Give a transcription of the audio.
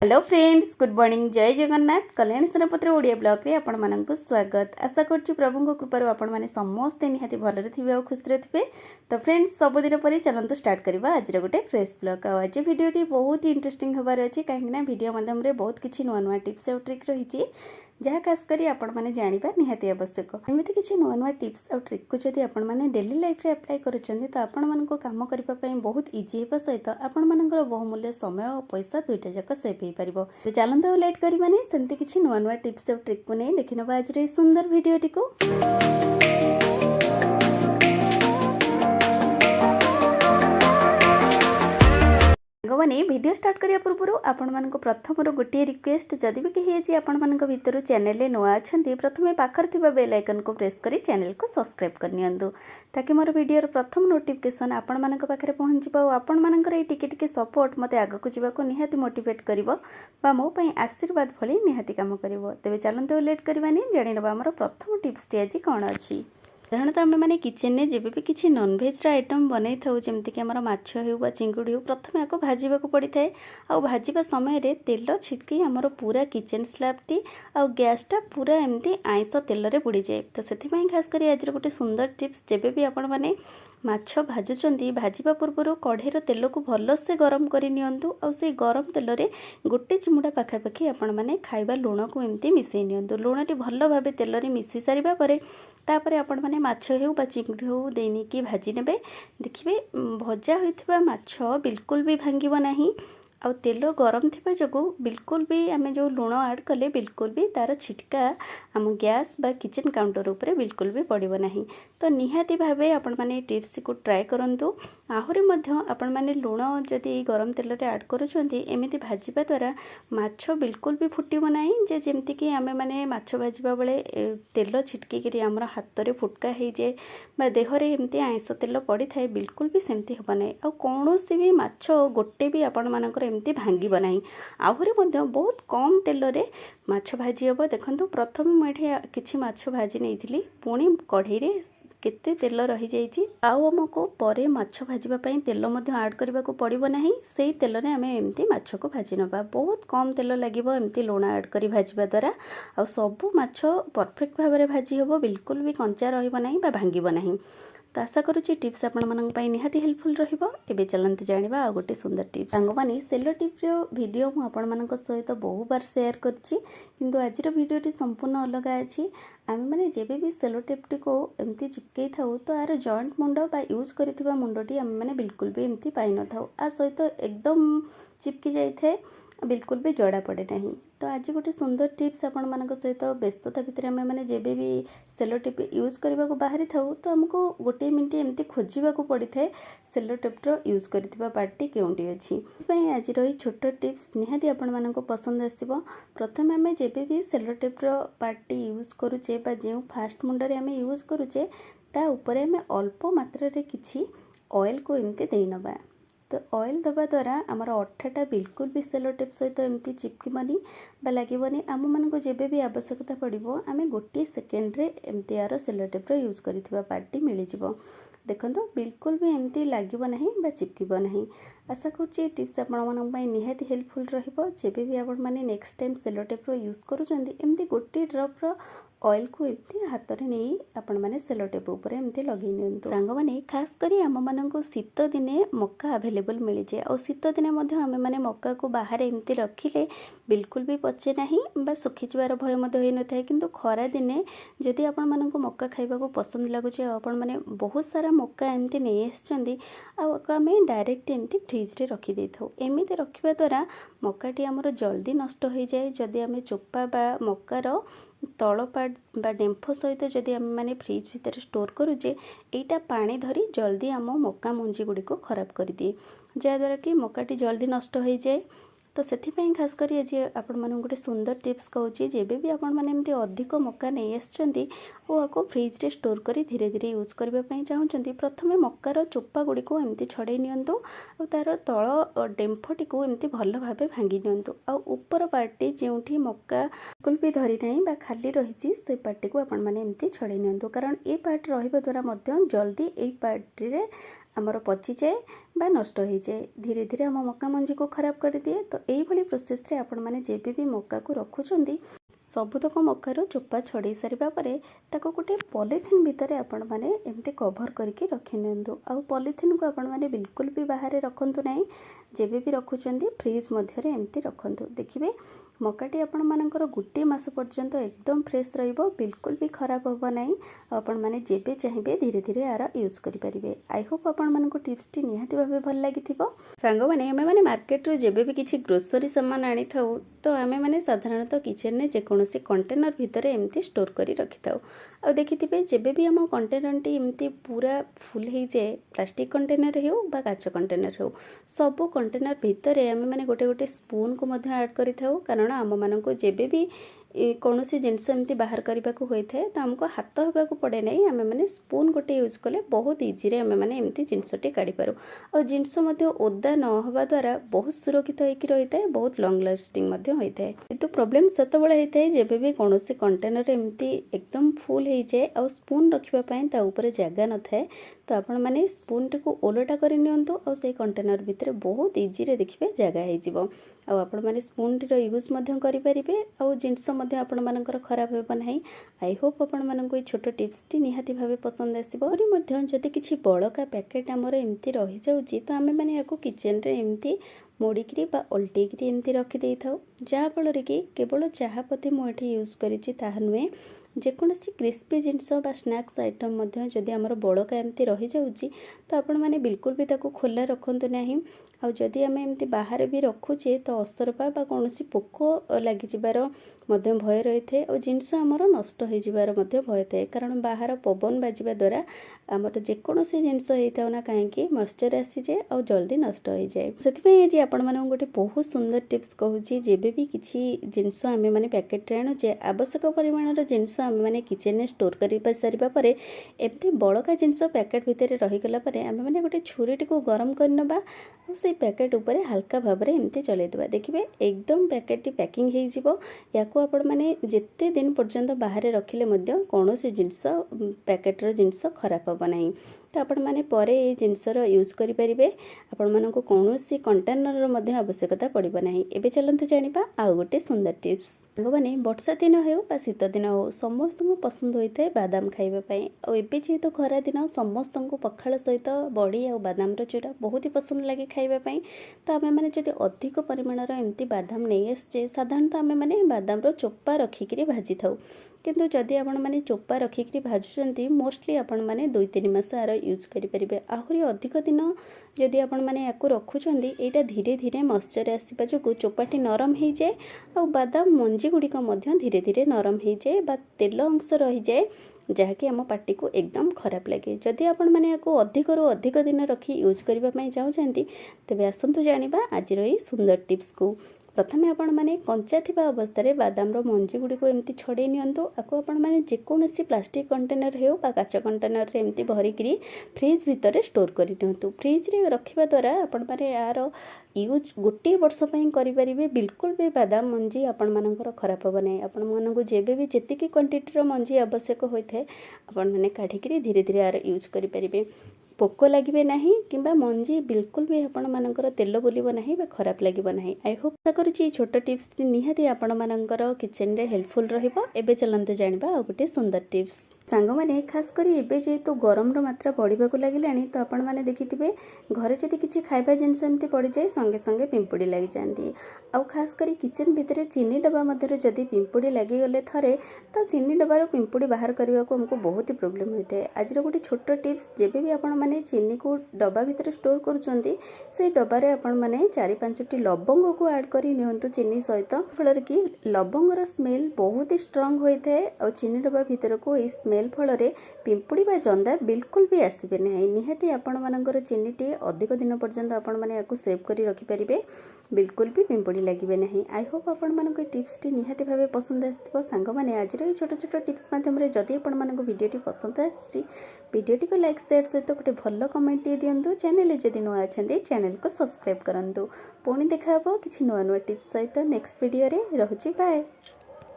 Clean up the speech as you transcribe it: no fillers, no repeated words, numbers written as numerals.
Hello friends, good morning. जय जगन्नाथ। कल्याणी सेनापति Odia blog रे आपण मानक स्वागत। आशा करछु प्रभु कृपार आपण माने समस्त निहाती भलरे थिबे और खुश रे थिबे। तो फ्रेंड्स, सबुदिन पर चलंतु स्टार्ट करबा आज गोटे फ्रेश ब्लॉग। आज वीडियोटी बहुत ही इंटरेस्टिंग होबार अछि, काहेकि वीडियो माध्यम रे बहुत किछि नुआ नुआ टिप्स और ट्रिक रही जहाँ खास करी आपण माने जानिबा निहाती आवश्यक। एमिति किछि नुआ नुआ टिप्स और ट्रिक को जदि आपण माने डेली लाइफ रे अप्लाई करूछन्ती तो आपण मानको काम करिबा पई बहुत इजी हेबा, सहित आपण मानकर बहुमूल्य समय और पैसा दुईटा जाक सेव हेई परिबो। तो चलंतु लेट करिबानी, सेमति किछि नुआ नुआ टिप्स और ट्रिक को नै देखिनबा आज रे सुंदर वीडियोटी को। भगवान वीडियो स्टार्ट करिया पूर्व आपण मानक प्रथम गोटे रिक्वेस्ट, जदि भी कहीं आज आपण मानक भितर चैनल नुआ अच्छा प्रथम पाखर थिबा बेल आइकन को प्रेस करी चैनल को सब्सक्राइब कर नियंतु, ताकि मोर वीडियो प्रथम नोटिफिकेशन आपण मानक पाखरे पहुंच जिवो। आपण मानकर ए टिके टिके सपोर्ट मते आगकु जीवाको निहाती मोटिवेट करिवो बा मो पई आशीर्वाद भली निहाती काम करिवो। तेबे चलंतु लेट करबानी, जानि नबा हमर प्रथम टिप्स टी आज कोन अछि। साधारणतः आम मैंने किचेन में जब भी किसी नॉनवेज आइटम बनई था, जमीक आम माछ हो चिंगुड़ी हो, प्रथम आपको भाजवा पड़ी था। आ भाजवा समय तेल छिटकी आमर पूरा किचेन स्लैबटी आ गैसटा पूरा एमती आइंस तेल रे बुड़ी जाए। तो से खास कर आज गोटे सुंदर टिप्स, जब भी आपण मैंने माछ भाजुंट भाजवा पूर्व कढ़ईर तेल को भलसे गरम करनियंतु। आ से गरम तेल रे गोटे चिमुड़ा पाखापाखि आपण मैंने खाइबा लुण को एमती मिसई नियंतु। लुणटी भल भाव तेल रे मिसी सारिबा परे तापर आपण मैंने माछ हो बा चिंगुड़ी हो देनी की भाजी नेबे। देखिए भजा होइथिबा माछ बिल्कुल भी भांगिबो नाही, आ तेल गरम थिबा जगु बिल्कुल भी आमे जो लुण ऐड कले बिल्कुल भी तार छिटका आम गैस बा किचन काउंटर उपरे बिल्कुल भी पड़िबो नाही। तो निहाती भावे आपण माने टिप्स को ट्राई करंतु। आहुरी मध्य आपण माने लुण जदि गरम तेल रे ऐड करूछंती, एमिति भाजिबा द्वारा माछ बिल्कुल भी फुटिबो नाही। जे जेमति कि आमे माने माछ भाजिबा बेले तेल छिटकी करी हमर हाथ रे फुटका हे जे बा देह रे एमति आइंस तेल पड़ी थाए, बिल्कुल भी सेमति होबो नाही। आ कोनोसी भी माछ गोटे भी आपण मानकर एमती भांगिब नाही। आहुरी मध्य बहुत कम तेल रे माछ भाजी हेबो। देखंतु प्रथम मुझे किछि माछ भाजी नैथिली, पुणी कढ़ई रे केते तेल रही जाइछि। आउ हमको परे माछ भाजिबा पई तेल मध्य ऐड करबा को पड़िबो नाही। सेही तेल रे आमे एमती माछ को भाजी नबा। बहुत कम तेल लागिबो एमती लुण ऐड करी भाजिबा द्वारा। आ सब माछ परफेक्ट भाव रे भाजी हेबो, बिल्कुल भी कंचा रहिबो नाही बा भांगिबो नाही। तो आशा करुच्ची टिप्स आपण मानक पई निहाती हेल्पफुल रहिबो। एबे चलंतु जानिबा आ गोटे सुंदर टिप्स। सांगमानी सेलो टिप रो वीडियो मु आपण मानक सहित बहु बार शेयर करछि, किंतु आजिर वीडियोटी संपूर्ण अलग अछि। आमे माने जेबे भी सेलो टेपटी को एमती चिपकई थाउ, तो यार जॉइंट मुंड बा यूज करथिबा मुंडटी आमे माने बिल्कुल भी एमती पाई न थाउ। आ सहित एकदम चिपकी जाई थे, बिल्कुल भी जड़ा पड़े नहीं। तो आज गोटे सुंदर टिप्स आपण मानक सहित व्यस्तता भितर आमे माने जेबे भी सेलो टेप यूज करबा को बाहरी थाउ, तो हमको गोटे मिनिट एमती खोजिबा को पड़ी थाए सेलो टेप रो यूज करथिबा पार्टी केउंटी अछि। पई आज रही छोट टिप्स निहाती आपण मानक पसंद आसीबो। प्रथम आमे जेबे भी सेलो टेप रो पार्टी यूज करूचे बा जे फास्ट मुंड रे आमे यूज करूचे, ता ऊपर आमे अल्प मात्रा रे किछि ऑयल को एमती देई नबा। तो ऑयल दबा द्वारा आमर अठाटा बिल्कुल भी सेलो टेप सहित एमती चिपकिबनी बा लागिबनी। आम मानक जेबे भी आवश्यकता पड़िबो आमे गोटे सेकेंड रे एमती यार सेलो टेप रो यूज करथिबा पार्टी मिली जिवो। देखंतु बिल्कुल भी एमती लागिबो नाही बा चिपकिबो नाही। आशा करछि टिप्स आपण मानक पई निहाती हेल्पफुल रहिबो। जेबे भी आपण माने नेक्स्ट टाइम सेलो टेप रो यूज करूचंदी, एमती गोटे ड्रॉप रो ऑयल को एमती हाथ रे नहीं आपण माने सेलो टेप ऊपर एमती लगे नियंतु। सांग माने खास करी आम मानक शीत दिने मक्का अवेलेबल मिल जाए। और शीत दिने मध्य आम माने मक्का को बाहर एमती रखिले बिल्कुल भी पचे नाही बा सुखी जबार भय मध्य होई न थाए। किंतु खरा दिने जदि आपण मानक मक्का खाइबा को पसंद लागुचे, आपण माने बहुत सारा मक्का एमती नहीं आछंदी, आ आमे डायरेक्ट एमती फ्रिज रे रखी दे थाउ। एमिति रखिबा द्वारा मक्काटी हमर जल्दी नष्ट हो जाए। जदि आमे चोपा बा मक्कार तल पार्ट बा डेम्फ सहित जदि आम मैंने फ्रिज भितर स्टोर करूचे, एटा पानी धरी जल्दी आम मक्का मंजी गुड़ी को खराब कर दिए, जहाँद्वारा कि मक्काटी जल्दी नष्ट हो जाए। तो से खास कर आज आपण मानक गोटे सुंदर टिप्स कहूँ, जेबे भी आपण माने एमती अधिक मक्का नहीं आछंती और आपको फ्रिज रे स्टोर करी धीरे धीरे यूज करबा पई चाहूचंती, प्रथमे मक्कार चोपा गुड़ी को एमती छड़े नियंतु और तार तल डेम्फटी को एमती भल भाबे भांगी नियंतु। आ ऊपर पार्टी जेउठी मक्का बिल्कुल भी धरी नाही बा खाली रही से पार्टी को आपण माने एमती छड़े नियंतु, कारण ए पार्ट रहिबा द्वारा मध्य जल्दी ए पार्टी रे आमर पचिजाए बा नष्ट हो जाए धीरे धीरे आम मका मंजी को खराब कर दिए। तो यही प्रोसेस रे आपण मैंने जेबे भी मका को रखुचंदी सबुतक मकार चोपा छड़े सारिबा परे ताको गोटे पॉलिथिन भितर आपण मैंने एमती कवर करके रखी नियंतु। आ पॉलिथिन को आपण मैंने बिल्कुल भी बाहर रखंतु नहीं, जेबे भी रखुचंदी फ्रिज मध्य एमती रखंतु। देखिए मकाटी आपण मानकर गोटे मास पर्यंत एकदम फ्रेश रहिबो, बिल्कुल भी खराब होबो नहीं। आपण माने जेबे चाहिए धीरे धीरे यार यूज करि परिबे। आई होप आपण मानको टिप्स टी निहाती भाबे भल लागिथिबो। सांगो माने हमें माने मार्केट रो जेबे भी किछि ग्रोसरी सामान आनी थाउ तो हमें माने साधारणतः किचन ने जे कोनोसी कंटेनर भितर एमती स्टोर करी रखि थाउ। आ देखिथिबे जेबे भी हम कंटेनर टी एमती पूरा फुल हो जाए, प्लास्टिक कंटेनर हो बा काच कंटेनर हो, सब कंटेनर भितर हमें माने गोटे गोटे स्पून को मध्य ऐड करि थाउ। कारण आम माननको जेबे भी कौन सी जिनस एमती बाहर करने को होता है तो हमको हाथ होगा पड़े नहीं, आम मैंने स्पून गोटे यूज कले बहुत इजी आम मैंने एमती जिनसटी काढ़ी पारू। और जिनस ओदा न हवा द्वारा बहुत सुरक्षित होकर रही है, बहुत लंग लास्टिंग होता है। किंतु प्रॉब्लम सेत होता है जब भी कौन सी कंटेनर एमती एकदम फुल हो जाए और स्पून रखापी जगह न थाए तो आपण मैंने स्पून टी को ओलटा कर नियंतु और से कंटेनर भितर बहुत इजी रे देखिए जगह हो। आपण मैंने स्पून टी यूज करें और जिनस आपण मानकर खराब होब नहीं। आई होप आपण मानक छोट टिप्स टी निहाती भावे पसंद आसीबो। जदि किछि बड़का पैकेट आमर एमती रही जाउची तो आमे माने याको किचन रे एमती मोड़िकी बा ओल्टेकी एमती रखी दे थाउ, जहाँ फल कि केवल चाहा पत्ती मुझे यूज करिछि ताहा नुहे, जेकोसी क्रिस्पी जिनस बा स्नैक्स आइटम जदि आमर बड़का एमती रही जाउची तो आपण माने बिल्कुल भी ताको खोला रखंतु नहीं। आ जदि आमे एमती बाहर भी रखुचे तो असरपा बा कौनसी पोक लगी जिबार मध्य भय रही है और जिनस आमर नष्ट हो जिबार मध्य भय थाए। कारण बाहर पवन बाजिबा द्वारा आमर जेकोसी जिनस होता ना कहीं मॉइस्चर आसीजे और जल्दी नष्ट हो जाए। से आज आपण मानक गोटे बहुत सुंदर टिप्स कहूँ, जेबे भी किसी जिनस आमे माने पैकेट आणुचे आवश्यक परिमाणर जिनस आमे माने किचन में स्टोर कर सारिबा परे एमती बड़का जिनस पैकेट भितर रहीगला परे आमे माने गोटे छुरीटी को गरम करनबा और से पैकेट उपरे हल्का भाव में एमती चलैदेबा। देखिए एकदम पैकेट पैकिंग हो जिवो। याको आपण माने जेते दिन पर्यंत बाहर रखिले मध्य कौनसी जिनस पैकेटर जिनस खराब होबो नहीं। तो आपण माने परे ए जिनसर यूज करि परिबे, आपण मानको कौनसी कंटेनर मध्य आवश्यकता पड़िबो नहीं। एबे चलंतु जानिबा आउ गोटे सुंदर टिप्स। माने वर्षा दिन हो बा शीत दिन हो समस्त को पसंद होता है बादाम खाइबा पई। और एबे जेहेतु खरा दिन समस्त को पखाल सहित बड़ी और बादाम चूरा बहुत ही पसंद लगे खाइबा पई। तो आमे माने जदि अधिक परिमाणर एमती बादाम नहीं आसुचे साधारणतः आमे माने बादाम चोपा रखिकी भाजी थाउ, किंतु जदि आपण माने चोपा रखिकी भाजुचंती मोस्टली आपण माने 2-3 मास आर यूज करें। आहरी अधिक दिन जदि आपण माने याकू रखुचंती एटा धीरे धीरे मॉइस्चर आसीबा जो चोपाटी नरम हो जाए और बादाम मंजी गुड़िक धीरे धीरे नरम हो जाए बा तेल अंश रही जाए, जहाँकि आम पार्टी को एकदम खराब लगे। जदि आपण माने याकू अधिक अधिक दिन रखी यूज करने चाहते तेबे आसंतु जानिबा आज रही सुंदर टिप्स को। प्रथमे आपण माने कंचा थिबा अवस्था रे बादाम रो मंजी गुडी को एमती छड़े नियंतु। आको आपण माने जेकोसी प्लास्टिक कंटेनर हो बा काच कंटेनर रे एमती भरिकी फ्रिज भितर स्टोर करि नियंतु। फ्रिज रे रखिबा द्वारा आपण माने यार यूज गोटे वर्ष पई करि परिबे। बिल्कुल भी बादाम मंजी आपण मानकर खराब होबो नै। आपण मानकु जेबे भी जेतिकी क्वांटिटी रो मंजी आवश्यक होइथे आपण माने काढिकी धीरे धीरे यार यूज करि परिबे। पोक लगे ना कि मंजी बिल्कुल भी आपण मानकर तेल बुलब ना खराब लगे ना। आई होप आशा करुँची छोट टिप्स निहाती आपण मानकर किचन रे हेल्पफुल रहिबो। एबे चलंतु जानिबा आ गोटे सुंदर टिप्स। सांग माने खास करी एबे जेतु गरम रो मात्रा बढ़िबा को लागिलानी तो आपण माने देखिथिबे घरे जदि किछि खाइबा जिनस एमती पड़ी जाए संगे संगे पिंपुड़ी लगी जाती। आउ खास करी किचन भितर चीनी डब्बा मध्य जदि पिंपुड़ी लगी गले थरे तो चीनी डब्बार पिंपुड़ी बाहर करने को हमको बहुत ही प्रोब्लेम होता है। आज गोटे छोट टिप्स जेबे भी आपण माने चीनी को डब्बा भितर स्टोर करुचंती से डब्बारे आपण माने 4-5टी लवंग को ऐड करी नियंतु चीनी सहित, फल कि लवंगर स्मेल बहुत ही स्ट्रांग होता है और चीनी डब्बा भितर को ये स्मेल फल पिंपुड़ी बा जंदा बिल्कुल भी आसबे नहीं। निहाती आपण मानकर चीनीटी अधिक दिन पर्यंत आपण माने याकू सेव करी रखि परिबे, बिल्कुल भी पिंपुड़ी लगे नहीं। आई होप आपण मानक टिप्स टी निहाती भावे पसंद आसथिबो। सांग माने आज रे छोट छोट टिप्स माध्यम रे जदि आपण मानक वीडियोटी पसंद आसी वीडियोटी को लाइक शेयर सहित गोटे भल कमेंट दियंतु। चैनल जदि नुआ अछंती चैनल को सब्सक्राइब करंतु। पुणी देखा किछि नुआ नुआ टिप्स सहित नेक्स्ट वीडियो रे। रहुछि बाय।